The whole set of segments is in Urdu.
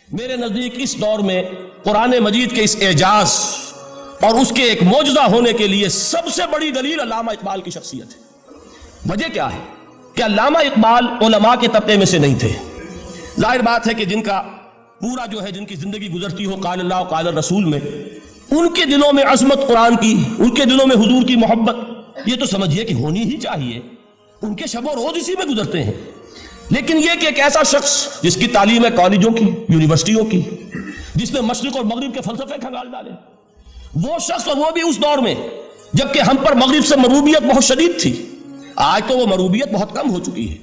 میرے نزدیک اس دور میں قرآن مجید کے اس اعجاز اور اس کے ایک معجزہ ہونے کے لیے سب سے بڑی دلیل علامہ اقبال کی شخصیت ہے۔ وجہ کیا ہے کہ علامہ اقبال علماء کے طبقے میں سے نہیں تھے۔ ظاہر بات ہے کہ جن کا پورا جن کی زندگی گزرتی ہو قال اللہ قال الرسول میں، ان کے دلوں میں عظمت قرآن کی، ان کے دلوں میں حضور کی محبت یہ تو سمجھیے کہ ہونی ہی چاہیے، ان کے شب و روز اسی میں گزرتے ہیں۔ لیکن یہ کہ ایک ایسا شخص جس کی تعلیم ہے کالجوں کی، یونیورسٹیوں کی، جس نے مشرق اور مغرب کے فلسفے کھنگال ڈالے، وہ شخص اور وہ بھی اس دور میں جبکہ ہم پر مغرب سے مروبیت بہت شدید تھی۔ آج تو وہ مروبیت بہت کم ہو چکی ہے۔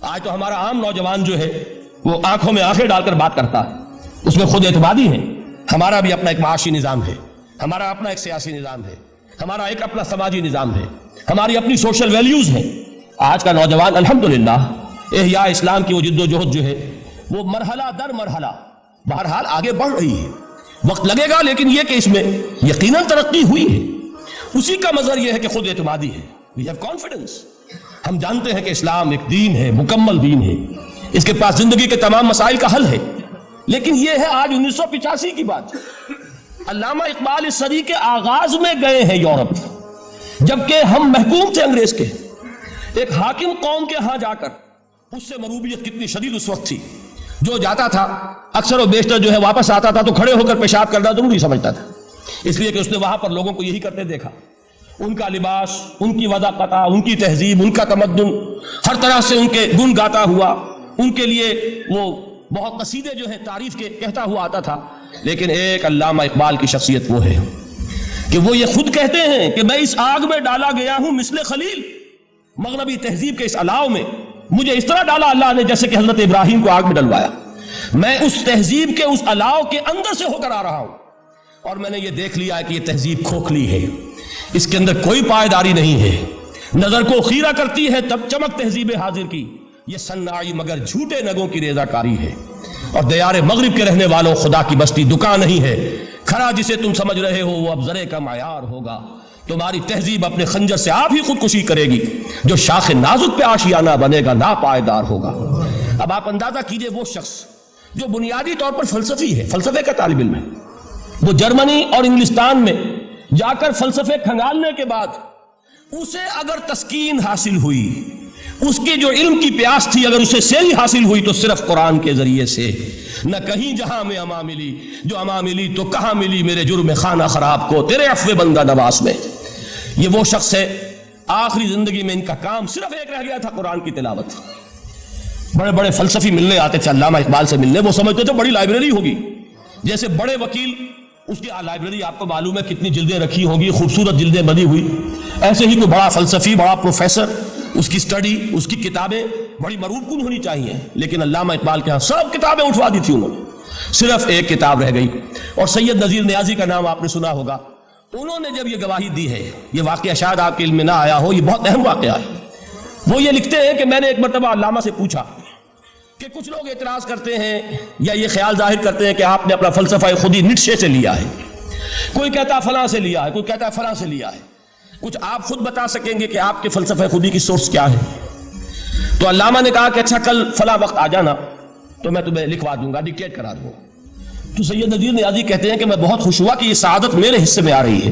آج تو ہمارا عام نوجوان وہ آنکھوں میں آنکھیں ڈال کر بات کرتا ہے، اس میں خود اعتمادی ہے۔ ہمارا بھی اپنا ایک معاشی نظام ہے، ہمارا اپنا ایک سیاسی نظام ہے، ہمارا ایک اپنا سماجی نظام ہے، ہماری اپنی سوشل ویلیوز ہیں۔ آج کا نوجوان الحمدللہ احیاء اسلام کی وہ جد و جہد وہ مرحلہ در مرحلہ بہرحال آگے بڑھ رہی ہے۔ وقت لگے گا لیکن یہ کہ اس میں یقیناً ترقی ہوئی ہے۔ اسی کا مظہر یہ ہے کہ خود اعتمادی ہے۔ We have confidence۔ ہم جانتے ہیں کہ اسلام ایک دین ہے، مکمل دین ہے، اس کے پاس زندگی کے تمام مسائل کا حل ہے۔ لیکن یہ ہے آج 1985 کی بات، علامہ اقبال اس صدی کے آغاز میں گئے ہیں یورپ، جبکہ ہم محکوم تھے انگریز کے۔ ایک حاکم قوم کے ہاں جا کر اس سے مروبیت کتنی شدید اس وقت تھی، جو جاتا تھا اکثر و بیشتر واپس آتا تھا تو کھڑے ہو کر پیشاب کرنا ضروری سمجھتا تھا، اس لیے کہ اس نے وہاں پر لوگوں کو یہی کرتے دیکھا۔ ان کا لباس، ان کی وضاقت، ان کی تہذیب، ان کا تمدن، ہر طرح سے ان کے گن گاتا ہوا، ان کے لیے وہ بہت قصیدے تعریف کے کہتا ہوا آتا تھا۔ لیکن ایک علامہ اقبال کی شخصیت وہ ہے کہ وہ یہ خود کہتے ہیں کہ میں اس آگ میں ڈالا گیا ہوں مثل خلیل، مغربی تہذیب کے اس الاؤ میں مجھے اس طرح ڈالا اللہ نے جیسے کہ حضرت ابراہیم کو آگ میں ڈلوایا۔ میں اس تہذیب کے اس الاؤ کے اندر سے ہو کر آ رہا ہوں، اور میں نے یہ دیکھ لیا ہے کہ یہ تہذیب کھوکھلی ہے، اس کے اندر کوئی پائیداری نہیں ہے، نظر کو خیرہ کرتی ہے تب چمک تہذیب حاضر کی، یہ سنائی مگر جھوٹے نگوں کی ریزہ کاری ہے، اور دیار مغرب کے رہنے والوں خدا کی بستی دکان نہیں ہے، کھرا جسے تم سمجھ رہے ہو وہ اب زرے کا معیار ہوگا، تمہاری تہذیب اپنے خنجر سے آپ ہی خودکشی کرے گی، جو شاخ نازک پہ آشیانہ بنے گا ناپائیدار ہوگا۔ اب آپ اندازہ کیجئے وہ شخص جو بنیادی طور پر فلسفی ہے، فلسفے کا طالب علم ہے، وہ جرمنی اور انگلستان میں جا کر فلسفے کھنگالنے کے بعد اسے اگر تسکین حاصل ہوئی، اس کے جو علم کی پیاس تھی اگر اسے سیری حاصل ہوئی تو صرف قرآن کے ذریعے سے، نہ کہیں جہاں میں اما ملی، جو اما ملی تو کہاں ملی میرے جرم خانہ خراب کو تیرے عفو بندہ نواز میں۔ یہ وہ شخص ہے آخری زندگی میں ان کا کام صرف ایک رہ گیا تھا، قرآن کی تلاوت۔ بڑے بڑے فلسفی ملنے آتے تھے علامہ اقبال سے ملنے، وہ سمجھتے تھے بڑی لائبریری ہوگی، جیسے بڑے وکیل اس کی لائبریری آپ کو معلوم ہے کتنی جلدیں رکھی ہوگی، خوبصورت جلدیں بنی ہوئی، ایسے ہی کوئی بڑا فلسفی، بڑا پروفیسر، اس کی سٹڈی، اس کی کتابیں بڑی مروب کن ہونی چاہیے۔ لیکن علامہ اقبال کے ہاں سب کتابیں اٹھوا دی تھی انہوں نے، صرف ایک کتاب رہ گئی، اور سید نذیر نیازی کا نام آپ نے سنا ہوگا۔ انہوں نے جب یہ گواہی دی ہے، یہ واقعہ شاید آپ کے علم میں نہ آیا ہو، یہ بہت اہم واقعہ ہے۔ وہ یہ لکھتے ہیں کہ میں نے ایک مرتبہ علامہ سے پوچھا کہ کچھ لوگ اعتراض کرتے ہیں یا یہ خیال ظاہر کرتے ہیں کہ آپ نے اپنا فلسفہ خودی نیٹشے سے لیا ہے، کوئی کہتا فلاں سے لیا ہے، کوئی کہتا فلاں سے لیا ہے، کچھ آپ خود بتا سکیں گے کہ آپ کے فلسفہ خودی کی سورس کیا ہے؟ تو علامہ نے کہا کہ اچھا کل فلاں وقت آ جانا تو میں تمہیں لکھوا دوں گا، ڈکٹیٹ کرا دوں گا۔ تو سید نذیر نیازی کہتے ہیں کہ میں بہت خوش ہوا کہ یہ سعادت میرے حصے میں آ رہی ہے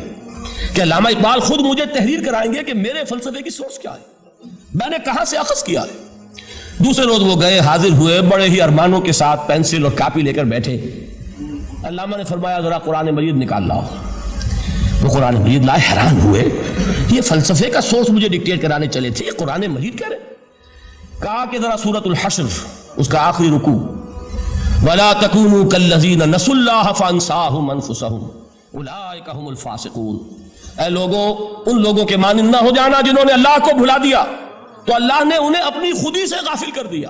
کہ علامہ اقبال خود مجھے تحریر کرائیں گے کہ میرے فلسفے کی سورس کیا ہے، میں نے کہاں سے اخذ کیا ہے۔ دوسرے روز وہ گئے، حاضر ہوئے، بڑے ہی ارمانوں کے ساتھ پینسل اور کاپی لے کر بیٹھے۔ علامہ نے فرمایا ذرا قرآن مجید نکال لاؤ۔ وہ قرآن مجید لائے، حیران ہوئے، یہ فلسفے کا سورس مجھے ڈکٹیٹ کرانے چلے تھے، یہ قرآن مجید کہہ رہے۔ کہا کہ ذرا سورۃ الحشر اس کا آخری رکوع، وَلَا تَكُونُوا كَالَّذِينَ نَسُوا اللَّهَ فَأَنسَاهُمْ أَنفُسَهُمْ أُولَٰئِكَ هُمُ الْفَاسِقُونَ۔ اے لوگوں، ان لوگوں کے مانند نہ ہو جانا جنہوں نے اللہ کو بھلا دیا تو اللہ نے انہیں اپنی خودی سے غافل کر دیا،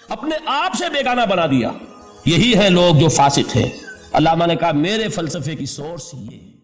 اپنے آپ سے بیگانہ بنا دیا، یہی ہے لوگ جو فاسق ہیں۔ علامہ نے کہا میرے فلسفے کی سورس یہ ہے۔